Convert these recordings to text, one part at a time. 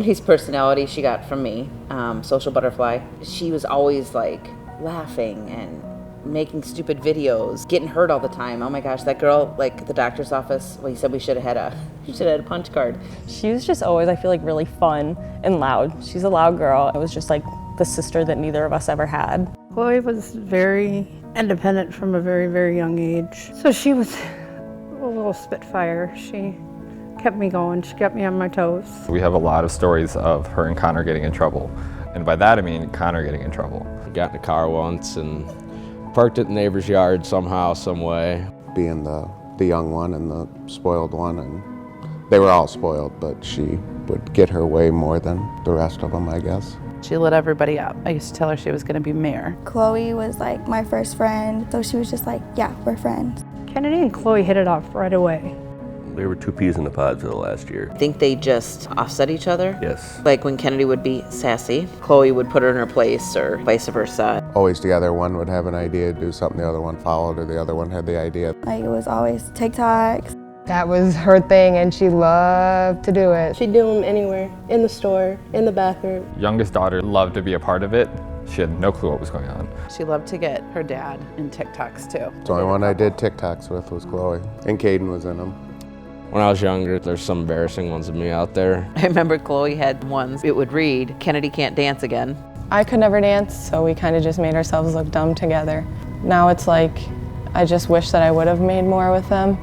Kennedy's personality she got from me, social butterfly. She was always like laughing and making stupid videos, getting hurt all the time. Oh my gosh, that girl, like the doctor's office, well, he said we should have had a punch card. She was just always, I feel like, really fun and loud. She's a loud girl. It was just like the sister that neither of us ever had. Chloe was very independent from a very, very young age. So she was a little spitfire. She kept me going. She kept me on my toes. We have a lot of stories of her and Connor getting in trouble. And by that I mean Connor getting in trouble. I got in a car once and parked at the neighbor's yard somehow, some way. Being the young one and the spoiled one, and they were all spoiled, but she would get her way more than the rest of them, I guess. She lit everybody up. I used to tell her she was going to be mayor. Chloe was like my first friend, so she was just like, yeah, we're friends. Kennedy and Chloe hit it off right away. They were two peas in the pod for the last year. I think they just offset each other. Yes. Like when Kennedy would be sassy, Chloe would put her in her place, or vice versa. Always together, one would have an idea to do something, the other one followed, or the other one had the idea. Like it was always TikToks. That was her thing, and she loved to do it. She'd do them anywhere, in the store, in the bathroom. Youngest daughter loved to be a part of it. She had no clue what was going on. She loved to get her dad in TikToks too. The only one I did TikToks with was Chloe, and Caden was in them. When I was younger, there's some embarrassing ones of me out there. I remember Chloe had ones, it would read, Kennedy can't dance again. I could never dance, so we kind of just made ourselves look dumb together. Now it's like, I just wish that I would have made more with them.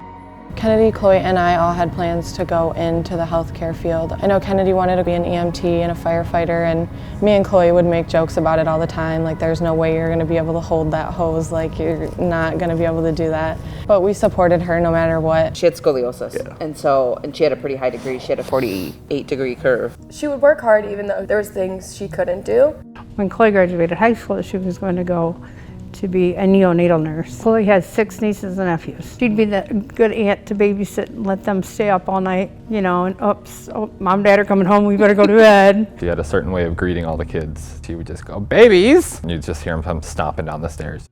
Kennedy, Chloe, and I all had plans to go into the healthcare field. I know Kennedy wanted to be an EMT and a firefighter, and me and Chloe would make jokes about it all the time, like there's no way you're gonna be able to hold that hose, like you're not gonna be able to do that. But we supported her no matter what. She had scoliosis, and she had a pretty high degree. She had a 48-degree curve. She would work hard even though there was things she couldn't do. When Chloe graduated high school, she was going to go to be a neonatal nurse. Chloe has 6 nieces and nephews. She'd be that good aunt to babysit and let them stay up all night, you know, and oops, oh, mom and dad are coming home, we better go to bed. She had a certain way of greeting all the kids. She would just go, babies! And you'd just hear them come stomping down the stairs.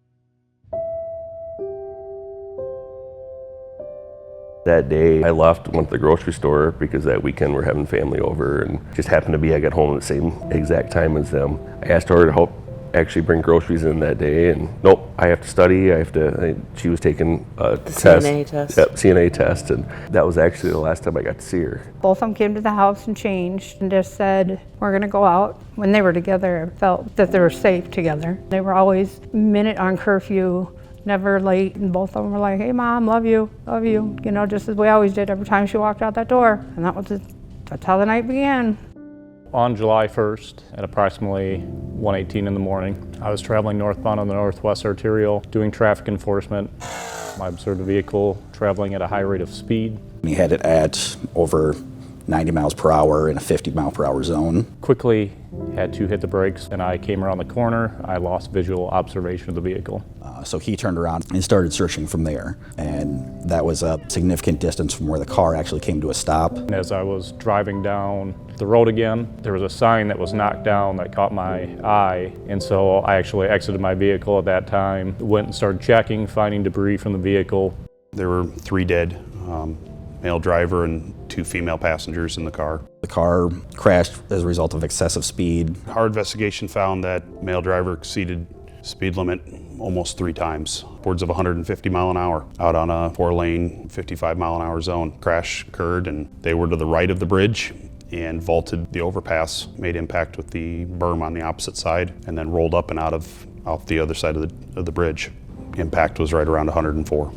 That day I left, went to the grocery store because that weekend we're having family over, and just happened to be I got home at the same exact time as them. I asked her to help actually bring groceries in that day, and nope, I have to study, she was taking a test. CNA test. Yep, CNA test, and that was actually the last time I got to see her. Both of them came to the house and changed and just said, we're gonna go out. When they were together, I felt that they were safe together. They were always a minute on curfew, never late, and both of them were like, hey mom, love you, you know, just as we always did every time she walked out that door. And that's how the night began. On July 1st at approximately 1:18 in the morning, I was traveling northbound on the Northwest Arterial doing traffic enforcement. I observed a vehicle traveling at a high rate of speed. He had it at over 90 miles per hour in a 50 mile per hour zone. Quickly had to hit the brakes, and I came around the corner. I lost visual observation of the vehicle. So he turned around and started searching from there, and that was a significant distance from where the car actually came to a stop. And as I was driving down the road again, there was a sign that was knocked down that caught my eye, and so I actually exited my vehicle at that time, went and started checking, finding debris from the vehicle. There were 3 dead, male driver and 2 female passengers in the car. The car crashed as a result of excessive speed. Our investigation found that male driver exceeded speed limit almost 3 times, upwards of 150 mile an hour, out on a 4-lane, 55 mile an hour zone. Crash occurred, and they were to the right of the bridge and vaulted the overpass, made impact with the berm on the opposite side, and then rolled up and out the other side of the bridge. Impact was right around 104.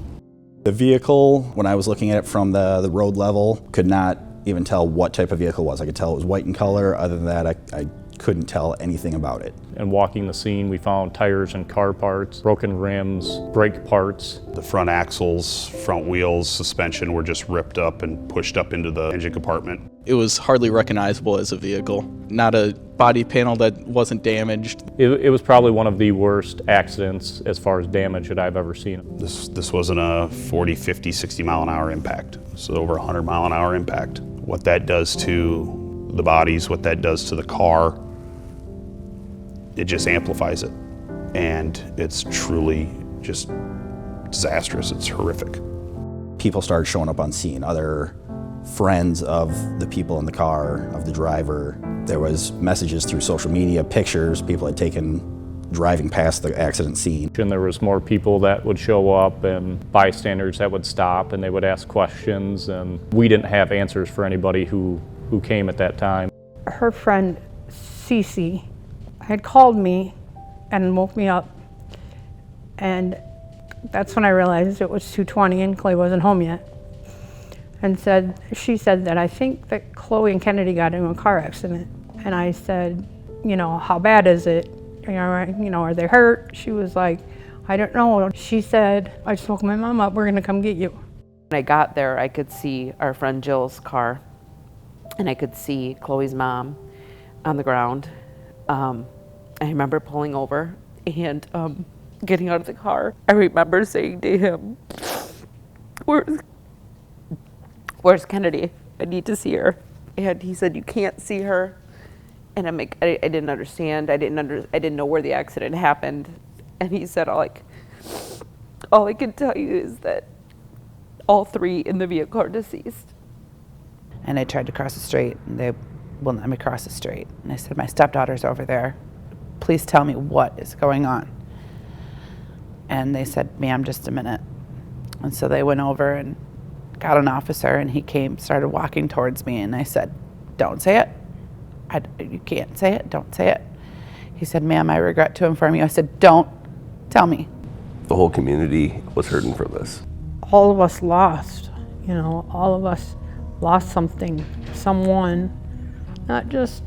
The vehicle, when I was looking at it from the road level, could not even tell what type of vehicle it was. I could tell it was white in color. Other than that, I couldn't tell anything about it. And walking the scene, we found tires and car parts, broken rims, brake parts. The front axles, front wheels, suspension were just ripped up and pushed up into the engine compartment. It was hardly recognizable as a vehicle. Not a body panel that wasn't damaged. It was probably one of the worst accidents as far as damage that I've ever seen. This wasn't a 40, 50, 60 mile an hour impact. This was over 100 mile an hour impact. What that does to the bodies, what that does to the car, it just amplifies it. And it's truly just disastrous. It's horrific. People started showing up on scene. Other friends of the people in the car, of the driver. There was messages through social media, pictures people had taken driving past the accident scene. And there was more people that would show up and bystanders that would stop and they would ask questions, and we didn't have answers for anybody who came at that time. Her friend, Cece, had called me and woke me up, and that's when I realized it was 2:20 and Clay wasn't home yet. And she said that I think that Chloe and Kennedy got into a car accident. And I said, you know, how bad is it? You know, are they hurt? She was like, I don't know. She said, I just woke my mom up, we're gonna come get you. When I got there, I could see our friend Jill's car, and I could see Chloe's mom on the ground. I remember pulling over and getting out of the car. I remember saying to him, where's Kennedy? I need to see her. And he said, you can't see her. And I'm like, I didn't understand. I didn't know where the accident happened. And he said, all I can tell you is that all three in the vehicle are deceased. And I tried to cross the street, and they wouldn't let me cross the street. And I said, my stepdaughter's over there. Please tell me what is going on. And they said, ma'am, just a minute. And so they went over and got an officer, and he started walking towards me, and I said, don't say it. You can't say it, don't say it. He said, ma'am, I regret to inform you. I said, don't tell me. The whole community was hurting for this. All of us lost, you know, all of us lost something, someone, not just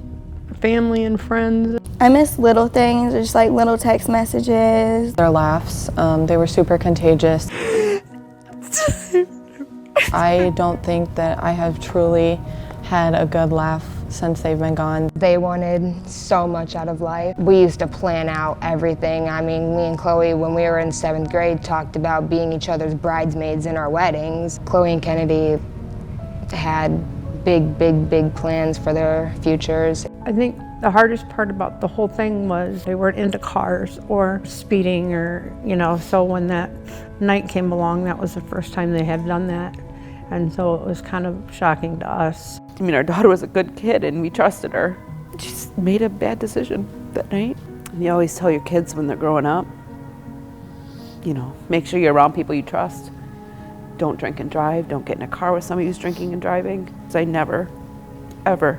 family and friends. I miss little things, just like little text messages. Their laughs, they were super contagious. I don't think that I have truly had a good laugh since they've been gone. They wanted so much out of life. We used to plan out everything. I mean, me and Chloe, when we were in 7th grade, talked about being each other's bridesmaids in our weddings. Chloe and Kennedy had big plans for their futures. I think the hardest part about the whole thing was they weren't into cars or speeding or, you know, so when that night came along, that was the first time they had done that. And so it was kind of shocking to us. I mean, our daughter was a good kid and we trusted her. She just made a bad decision that night. And you always tell your kids when they're growing up, you know, make sure you're around people you trust. Don't drink and drive. Don't get in a car with somebody who's drinking and driving. Because I never, ever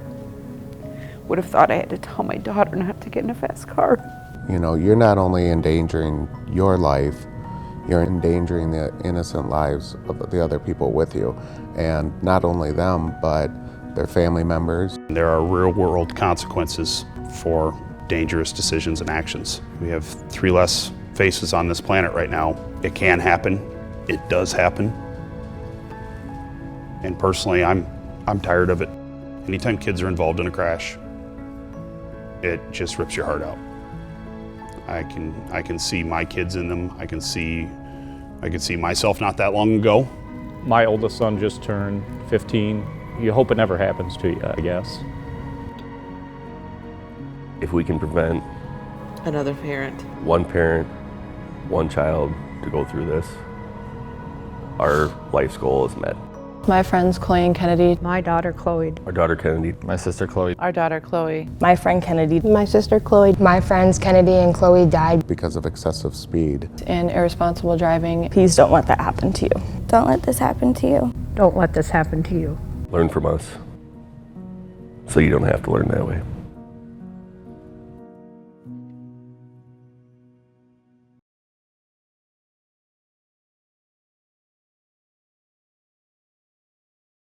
would have thought I had to tell my daughter not to get in a fast car. You know, you're not only endangering your life, you're endangering the innocent lives of the other people with you. And not only them, but their family members. There are real-world consequences for dangerous decisions and actions. We have 3 less faces on this planet right now. It can happen. It does happen. And personally, I'm tired of it. Anytime kids are involved in a crash, it just rips your heart out. I can see my kids in them. I can see myself not that long ago. My oldest son just turned 15. You hope it never happens to you, I guess. If we can prevent Another parent, one child to go through this, our life's goal is met. My friends Chloe and Kennedy. My daughter Chloe. Our daughter Kennedy. My sister Chloe. Our daughter Chloe. My friend Kennedy. My sister Chloe. My friends Kennedy and Chloe died because of excessive speed And irresponsible driving. Please don't let that happen to you. Don't let this happen to you. Don't let this happen to you. Learn from us so you don't have to learn that way.